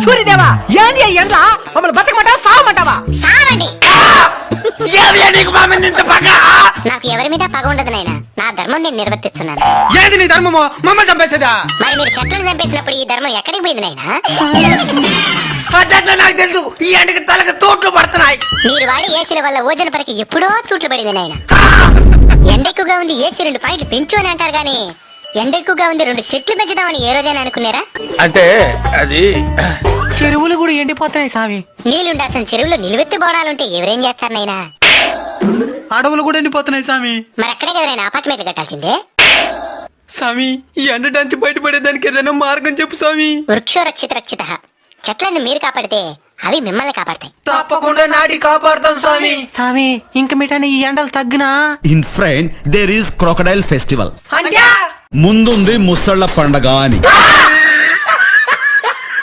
సూర్యదేవా ఏంది ఎండ్ల మమ్మల్ని బతకమంటావా సావమంటావా? సావండి. నాకు ఎవరి మీద పగ ఉండదు నాయనా, నా ధర్మం నేను నిర్వర్తిస్తున్నాను. ఏది నీ ధర్మమో మమ్మల్ని చంపేసేదా? మరి మీరు చెట్లను చంపేసినప్పుడు ఈ ధర్మం ఎక్కడికి పోయింది నాయనా? నాకు తెలుసు, ఈ ఎండకి తలకు తోట్లు పడుతున్నాయి. మీరు వాడి ఏసీల వల్ల ఓజన పరకి ఎప్పుడో తూట్లు పడింది నాయన. ఎండ ఎక్కువగా ఉంది ఏసీ 2 పాయింట్లు పెంచు అని అంటారు గానీ ఎండ ఎక్కువగా ఉంది 2 చెట్లు పెంచుదామని ఏ రోజైనా అనుకున్నారా? అంటే అది చెరువులు కూడా ఎండిపోతున్నాయి స్వామి. నీళ్లుండాల్సిన చెరువులో నిలువెత్తి బోడాలుంటే ఎవరేం చేస్తారు నాయనా? అడవులు కూడా ఎండిపోతున్నాయి స్వామి. మరి అక్కడే కదా నాయన అపార్ట్మెంట్లు కట్టాల్సిందే. స్వామి ఈ ఎండ డాంచి బయటపడేదానికి ఏదైనా మార్గం చెప్పు స్వామి. వృక్షో రక్షిత రక్షిత. చెట్లను మీరు కాపాడితే అవి మిమ్మల్ని కాపాడతాయి. తప్పకుండా నాటి కాపాడుతాం స్వామి. స్వామి ఇంక మిఠాని ఈ ఎండలు తగ్గినా? In front there is crocodile festival. అంటే ముందుంది ముసళ్ళ పండగ అని.